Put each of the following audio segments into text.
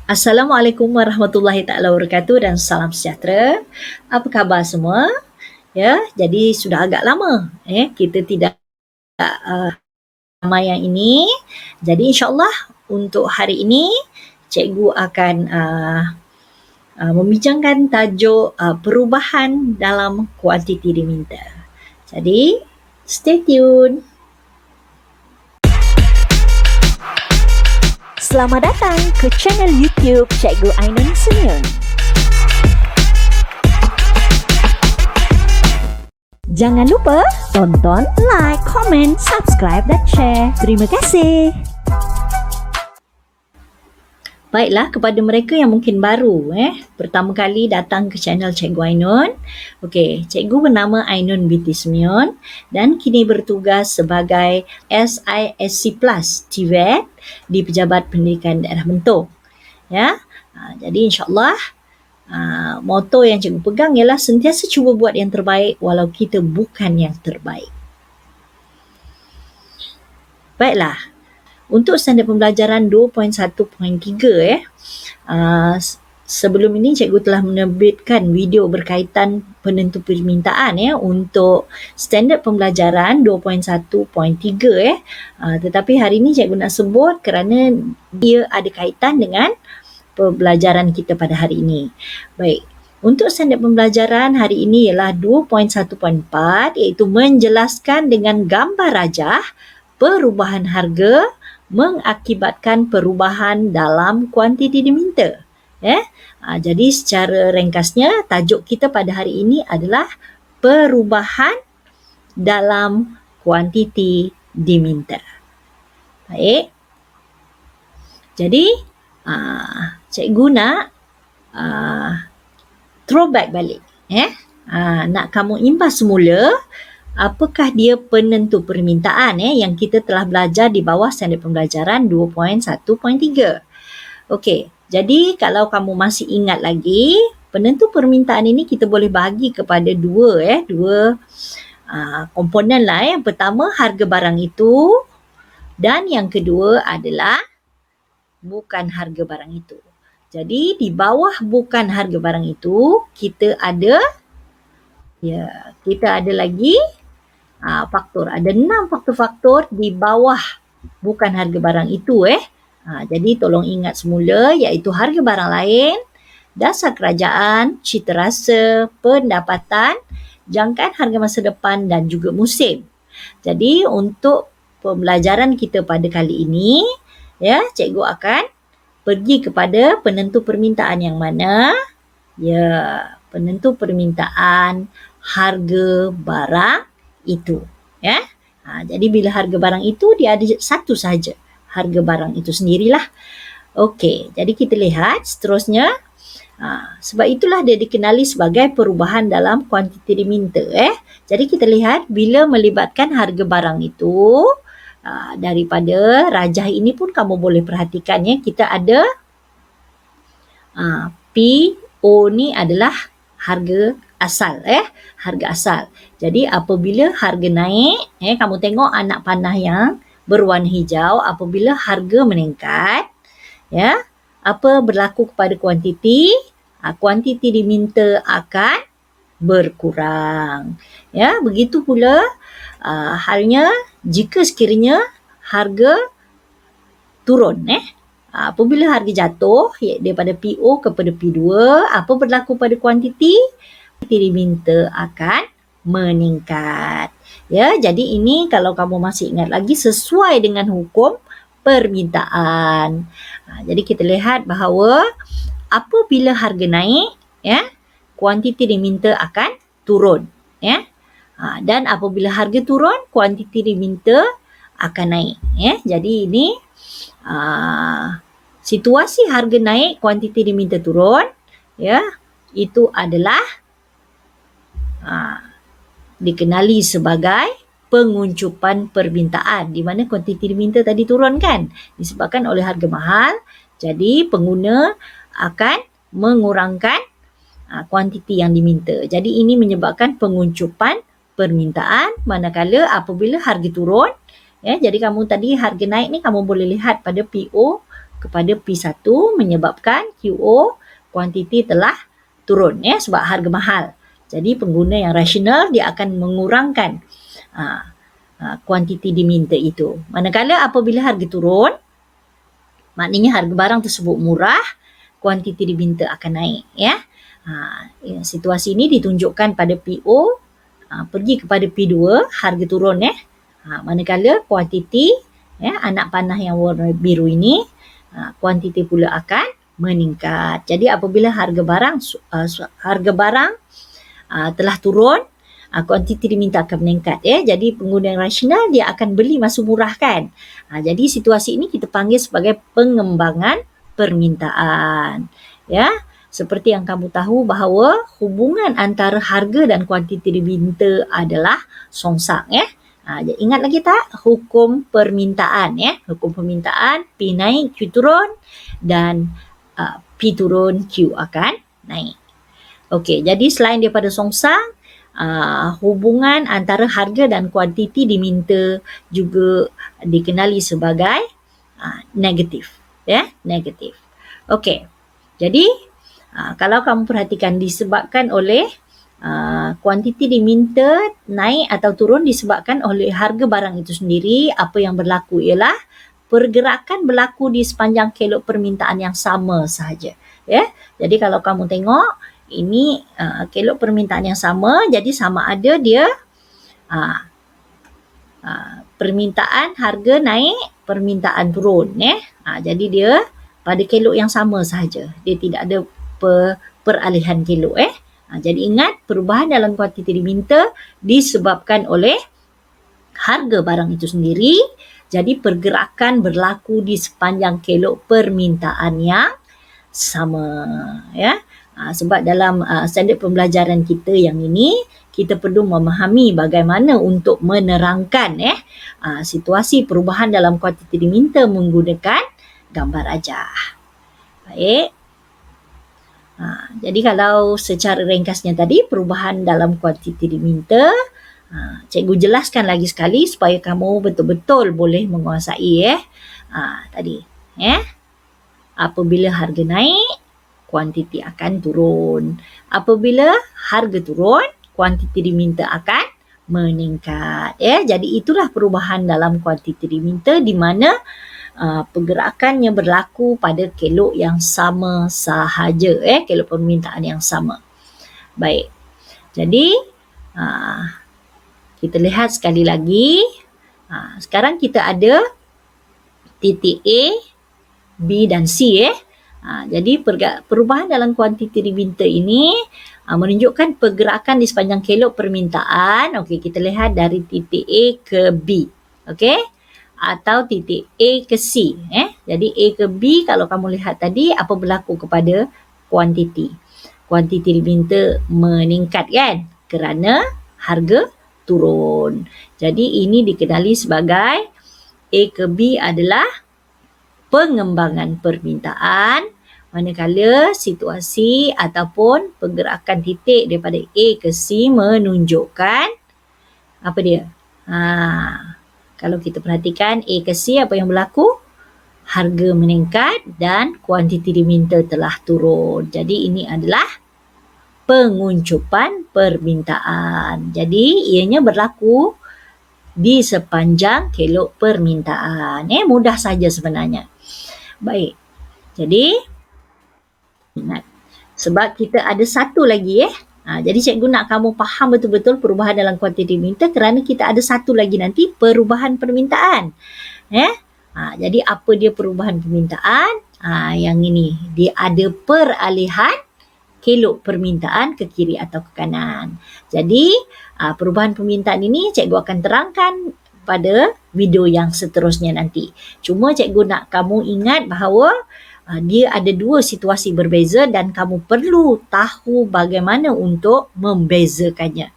Assalamualaikum warahmatullahi taala wabarakatuh dan salam sejahtera. Apa khabar semua? Ya, jadi sudah agak lama kita tidak ramai yang ini. Jadi insya-Allah untuk hari ini cikgu akan membincangkan tajuk perubahan dalam kuantiti diminta. Jadi stay tune. Selamat datang ke channel YouTube Cikgu Ainun Senyum. Jangan lupa tonton, like, komen, subscribe dan share. Terima kasih. Baiklah, kepada mereka yang mungkin baru pertama kali datang ke channel Cikgu Ainun. Okey, cikgu bernama Ainun binti Semyon dan kini bertugas sebagai SISC Plus TVET di Pejabat Pendidikan Daerah Bentong. Ya. Jadi insya-Allah moto yang cikgu pegang ialah sentiasa cuba buat yang terbaik walau kita bukan yang terbaik. Baiklah. Untuk standard pembelajaran 2.1.3 sebelum ini cikgu telah menerbitkan video berkaitan penentu permintaan untuk standard pembelajaran 2.1.3 tetapi hari ini cikgu nak sebut kerana dia ada kaitan dengan pembelajaran kita pada hari ini. Baik. Untuk standard pembelajaran hari ini ialah 2.1.4 iaitu menjelaskan dengan gambar rajah perubahan harga mengakibatkan perubahan dalam kuantiti diminta. Jadi secara ringkasnya tajuk kita pada hari ini adalah perubahan dalam kuantiti diminta. Baik. Jadi cikgu nak throwback balik. Nak kamu impas semula apakah dia penentu permintaan yang kita telah belajar di bawah standard pembelajaran 2.1.3. Okey, jadi kalau kamu masih ingat lagi, penentu permintaan ini kita boleh bagi kepada dua komponen lah. Yang pertama harga barang itu dan yang kedua adalah bukan harga barang itu. Jadi di bawah bukan harga barang itu kita ada lagi faktor. Ada 6 faktor-faktor di bawah bukan harga barang itu. Jadi tolong ingat semula iaitu harga barang lain, dasar kerajaan, cita rasa, pendapatan, jangkaan harga masa depan dan juga musim. Jadi untuk pembelajaran kita pada kali ini, cikgu akan pergi kepada penentu permintaan yang mana? Penentu permintaan harga barang itu. Jadi bila harga barang itu dia ada satu sahaja. Harga barang itu sendirilah. Okey, jadi kita lihat seterusnya. Sebab itulah dia dikenali sebagai perubahan dalam kuantiti diminta. Jadi kita lihat bila melibatkan harga barang itu, daripada rajah ini pun kamu boleh perhatikan kita ada PO ni adalah harga asal. Harga asal. Jadi apabila harga naik, kamu tengok anak panah yang berwarna hijau, apabila harga meningkat, apa berlaku kepada kuantiti? Kuantiti diminta akan berkurang. Begitu pula halnya jika sekiranya harga turun. Apabila harga jatuh daripada PO kepada P2, apa berlaku pada kuantiti? Kuantiti diminta akan meningkat. Jadi ini kalau kamu masih ingat lagi sesuai dengan hukum permintaan. Jadi kita lihat bahawa apabila harga naik, kuantiti diminta akan turun. Dan apabila harga turun, kuantiti diminta akan naik. Jadi ini situasi harga naik, kuantiti diminta turun, itu adalah dikenali sebagai penguncupan permintaan di mana kuantiti diminta tadi turun kan disebabkan oleh harga mahal, jadi pengguna akan mengurangkan kuantiti yang diminta. Jadi ini menyebabkan penguncupan permintaan, manakala apabila harga turun, jadi kamu tadi harga naik ni kamu boleh lihat pada PO kepada P1 menyebabkan QO kuantiti telah turun sebab harga mahal. Jadi pengguna yang rasional dia akan mengurangkan kuantiti diminta itu. Manakala apabila harga turun, maknanya harga barang tersebut murah, kuantiti diminta akan naik situasi ini ditunjukkan pada PO pergi kepada P2, harga turun manakala kuantiti anak panah yang warna biru ini kuantiti pula akan meningkat. Jadi apabila harga barang telah turun, kuantiti diminta akan meningkat Jadi pengguna yang rasional dia akan beli masa murah kan. Jadi situasi ini kita panggil sebagai pengembangan permintaan. Seperti yang kamu tahu bahawa hubungan antara harga dan kuantiti diminta adalah songsang Jadi ingat lagi tak hukum permintaan Hukum permintaan P naik Q turun dan P turun Q akan naik. Okey, jadi selain daripada songsang, hubungan antara harga dan kuantiti diminta juga dikenali sebagai negatif negatif. Okey. Jadi kalau kamu perhatikan disebabkan oleh kuantiti diminta naik atau turun disebabkan oleh harga barang itu sendiri, apa yang berlaku ialah pergerakan berlaku di sepanjang kelok permintaan yang sama sahaja. Jadi kalau kamu tengok ini kelok permintaan yang sama, jadi sama ada dia permintaan harga naik, permintaan turun jadi dia pada kelok yang sama sahaja. Dia tidak ada peralihan kelok Jadi ingat perubahan dalam kuantiti diminta disebabkan oleh harga barang itu sendiri. Jadi pergerakan berlaku di sepanjang kelok permintaan yang sama sebab dalam standard pembelajaran kita yang ini kita perlu memahami bagaimana untuk menerangkan situasi perubahan dalam kuantiti diminta menggunakan gambar rajah. Baik. Jadi kalau secara ringkasnya tadi perubahan dalam kuantiti diminta, cikgu jelaskan lagi sekali supaya kamu betul-betul boleh menguasai tadi apabila harga naik, kuantiti akan turun. Apabila harga turun, kuantiti diminta akan meningkat Jadi itulah perubahan dalam kuantiti diminta di mana pergerakannya berlaku pada kelok yang sama sahaja kelok permintaan yang sama. Baik. Jadi kita lihat sekali lagi. Sekarang kita ada titik A, B dan C jadi perubahan dalam kuantiti diminta ini menunjukkan pergerakan di sepanjang kelok permintaan. Okey, kita lihat dari titik A ke B. Okey? Atau titik A ke C. Jadi A ke B kalau kamu lihat tadi apa berlaku kepada kuantiti. Kuantiti diminta meningkat kan kerana harga turun. Jadi ini dikenali sebagai A ke B adalah pengembangan permintaan, manakala situasi ataupun pergerakan titik daripada A ke C menunjukkan apa dia? Kalau kita perhatikan A ke C apa yang berlaku? Harga meningkat dan kuantiti diminta telah turun. Jadi ini adalah penguncupan permintaan. Jadi ianya berlaku di sepanjang kelok permintaan. Mudah saja sebenarnya. Baik. Jadi ingat sebab kita ada satu lagi jadi cikgu nak kamu faham betul-betul perubahan dalam kuantiti diminta kerana kita ada satu lagi nanti perubahan permintaan. Jadi apa dia perubahan permintaan? Yang ini dia ada peralihan kelok permintaan ke kiri atau ke kanan. Jadi perubahan permintaan ini cikgu akan terangkan pada video yang seterusnya nanti. Cuma cikgu nak kamu ingat bahawa dia ada dua situasi berbeza dan kamu perlu tahu bagaimana untuk membezakannya.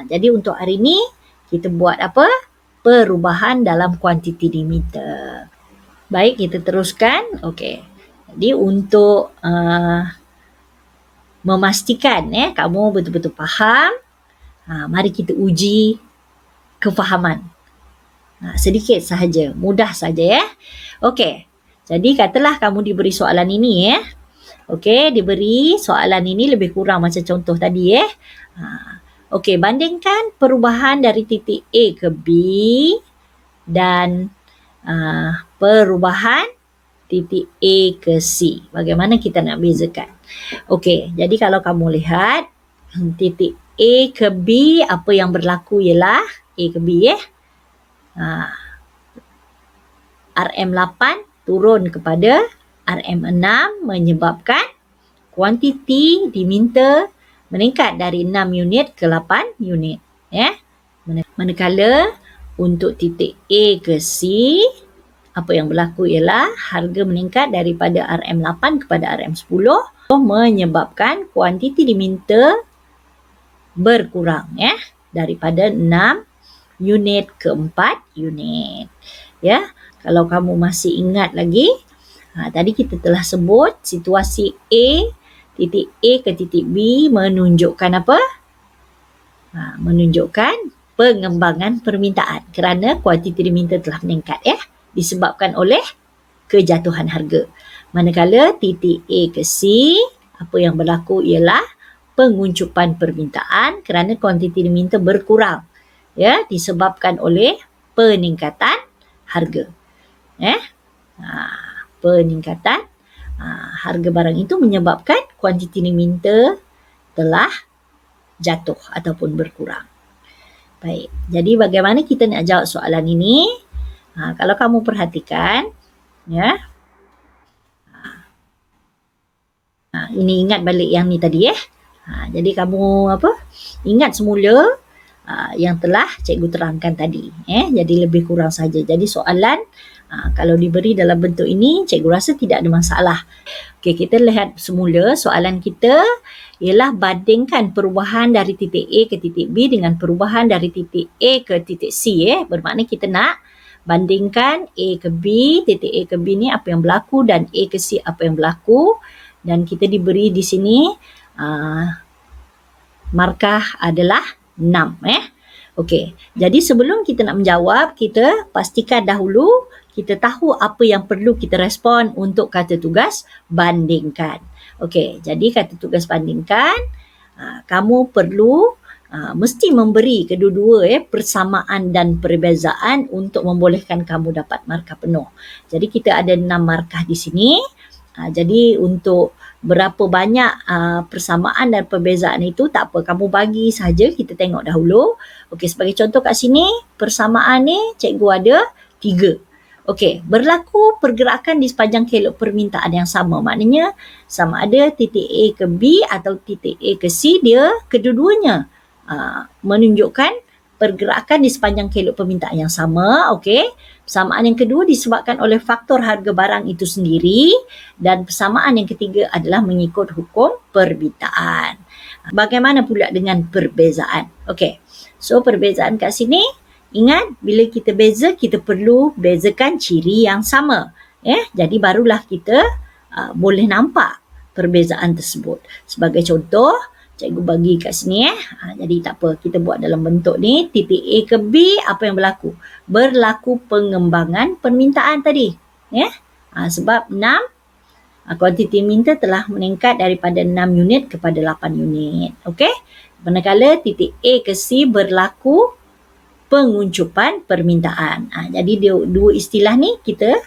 Jadi untuk hari ini kita buat apa? Perubahan dalam kuantiti diminta. Baik, kita teruskan. Okey. Jadi untuk memastikan kamu betul-betul faham, mari kita uji kefahaman. Sedikit sahaja, mudah saja Okey. Jadi katalah kamu diberi soalan ini Okey, diberi soalan ini lebih kurang macam contoh tadi Okey, bandingkan perubahan dari titik A ke B dan perubahan titik A ke C. Bagaimana kita nak bezakan? Okey, jadi kalau kamu lihat titik A ke B, apa yang berlaku ialah A ke B RM8 turun kepada RM6 menyebabkan kuantiti diminta meningkat dari 6 unit ke 8 unit. Manakala untuk titik A ke C, apa yang berlaku ialah harga meningkat daripada RM8 kepada RM10 menyebabkan kuantiti diminta berkurang daripada 6 unit ke 4 unit. Kalau kamu masih ingat lagi, tadi kita telah sebut situasi A, titik A ke titik B menunjukkan apa? Menunjukkan pengembangan permintaan kerana kuantiti diminta telah meningkat disebabkan oleh kejatuhan harga. Manakala titik A ke C, apa yang berlaku ialah penguncupan permintaan kerana kuantiti diminta berkurang disebabkan oleh peningkatan harga. Peningkatan harga barang itu menyebabkan kuantiti diminta telah jatuh ataupun berkurang. Baik, jadi bagaimana kita nak jawab soalan ini? Kalau kamu perhatikan, ini ingat balik yang ni tadi jadi kamu ingat semula yang telah cikgu terangkan tadi jadi lebih kurang saja. Jadi soalan kalau diberi dalam bentuk ini, cikgu rasa tidak ada masalah. Okey, kita lihat semula soalan kita ialah bandingkan perubahan dari titik A ke titik B dengan perubahan dari titik A ke titik C bermakna kita nak bandingkan A ke B, titik A ke B ni apa yang berlaku dan A ke C apa yang berlaku, dan kita diberi di sini markah adalah 6 Okey, jadi sebelum kita nak menjawab, kita pastikan dahulu kita tahu apa yang perlu kita respon untuk kata tugas bandingkan. Okey, jadi kata tugas bandingkan, kamu perlu mesti memberi kedua-dua persamaan dan perbezaan untuk membolehkan kamu dapat markah penuh. Jadi kita ada 6 markah di sini. Jadi untuk berapa banyak persamaan dan perbezaan itu tak apa, kamu bagi saja, kita tengok dahulu. Okey, sebagai contoh kat sini, persamaan ni cikgu ada 3. Okey, berlaku pergerakan di sepanjang kelok permintaan yang sama. Maknanya sama ada titik A ke B atau titik A ke C, dia kedua-duanya menunjukkan pergerakan di sepanjang kelok permintaan yang sama. Okey, persamaan yang kedua disebabkan oleh faktor harga barang itu sendiri, dan persamaan yang ketiga adalah mengikut hukum permintaan. Bagaimana pula dengan perbezaan? Okey, so perbezaan kat sini, ingat bila kita beza, kita perlu bezakan ciri yang sama. Jadi barulah kita boleh nampak perbezaan tersebut. Sebagai contoh, cikgu bagi kat sini jadi tak apa, kita buat dalam bentuk ni, titik A ke B, apa yang berlaku? Berlaku pengembangan permintaan tadi. Sebab 6 kuantiti minta telah meningkat daripada 6 unit kepada 8 unit. Okey? Manakala titik A ke C berlaku penguncupan permintaan. Jadi dua istilah ni kita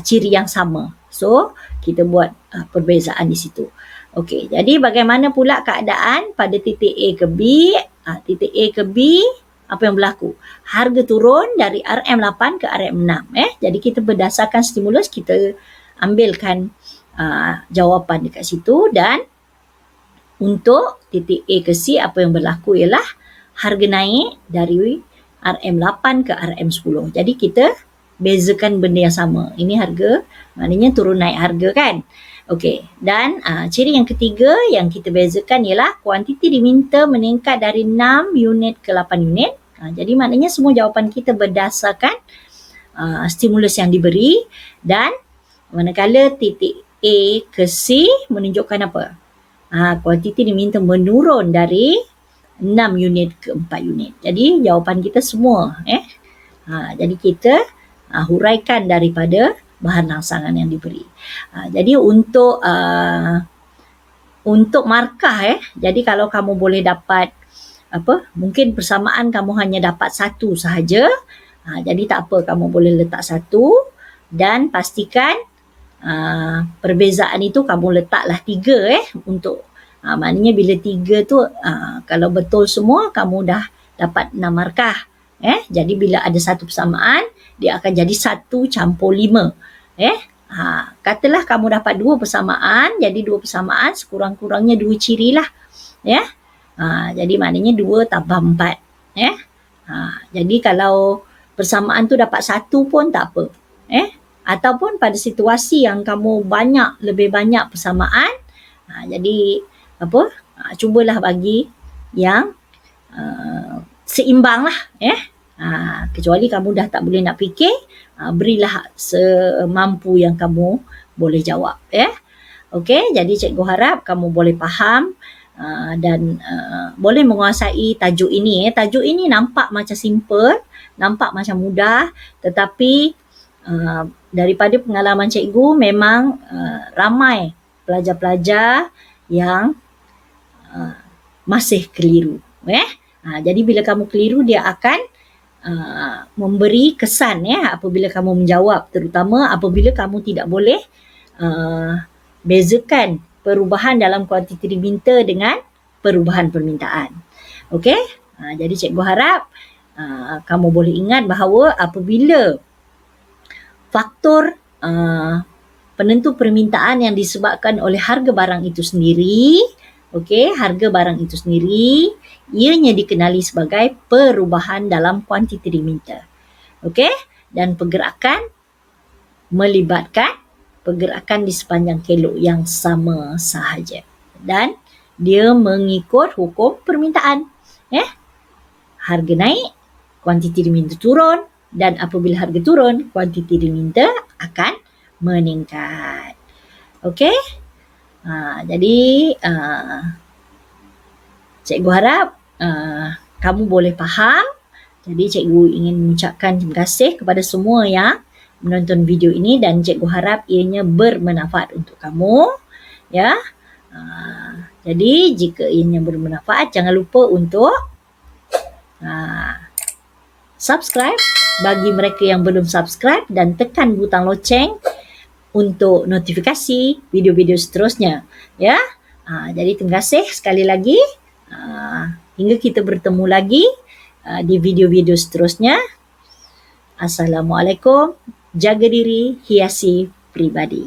ciri yang sama. So, kita buat perbezaan di situ. Okey, jadi bagaimana pula keadaan pada titik A ke B? Titik A ke B, apa yang berlaku? Harga turun dari RM8 ke RM6. Jadi kita berdasarkan stimulus, kita ambilkan jawapan dekat situ, dan untuk titik A ke C, apa yang berlaku ialah harga naik dari RM8 ke RM10. Jadi kita bezakan benda yang sama. Ini harga, maknanya turun naik harga kan? Okey, dan ciri yang ketiga yang kita bezakan ialah kuantiti diminta meningkat dari 6 unit ke 8 unit. Jadi maknanya semua jawapan kita berdasarkan stimulus yang diberi, dan manakala titik A ke C menunjukkan apa? Kuantiti diminta menurun dari 6 unit ke 4 unit. Jadi jawapan kita semua. Jadi kita huraikan daripada bahan rangsangan yang diberi. Jadi untuk markah jadi kalau kamu boleh dapat mungkin persamaan kamu hanya dapat satu sahaja, jadi tak apa, kamu boleh letak satu dan pastikan perbezaan itu kamu letaklah 3 untuk maknanya bila 3 tu kalau betul semua kamu dah dapat 6 markah. Jadi bila ada satu persamaan dia akan jadi 1 campur 5. Katalah kamu dapat 2 persamaan, jadi 2 persamaan sekurang-kurangnya 2 ciri lah. Jadi maknanya 2 tambah 4. Jadi kalau persamaan tu dapat 1 pun tak apa. Ataupun pada situasi yang kamu lebih banyak persamaan, jadi cubalah bagi yang seimbang lah. Kecuali kamu dah tak boleh nak fikir, berilah semampu yang kamu boleh jawab. Okey, jadi cikgu harap kamu boleh faham dan boleh menguasai tajuk ini. Tajuk ini nampak macam simple, nampak macam mudah, tetapi daripada pengalaman cikgu memang ramai pelajar-pelajar yang masih keliru. Jadi bila kamu keliru dia akan memberi kesan apabila kamu menjawab, terutama apabila kamu tidak boleh bezakan perubahan dalam kuantiti diminta dengan perubahan permintaan. Okey? Jadi cikgu harap kamu boleh ingat bahawa apabila faktor penentu permintaan yang disebabkan oleh harga barang itu sendiri, harga barang itu sendiri, ianya dikenali sebagai perubahan dalam kuantiti diminta. Dan pergerakan melibatkan pergerakan di sepanjang kelok yang sama sahaja. Dan dia mengikut hukum permintaan. Harga naik, kuantiti diminta turun, dan apabila harga turun, kuantiti diminta akan meningkat. Okey? Jadi cikgu harap kamu boleh faham. Jadi cikgu ingin mengucapkan terima kasih kepada semua yang menonton video ini dan cikgu harap ianya bermanfaat untuk kamu. Jadi jika ianya bermanfaat, jangan lupa untuk subscribe bagi mereka yang belum subscribe dan tekan butang loceng untuk notifikasi video-video seterusnya. Jadi terima kasih sekali lagi. Hingga kita bertemu lagi di video-video seterusnya. Assalamualaikum. Jaga diri, hiasi pribadi.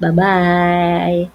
Bye-bye.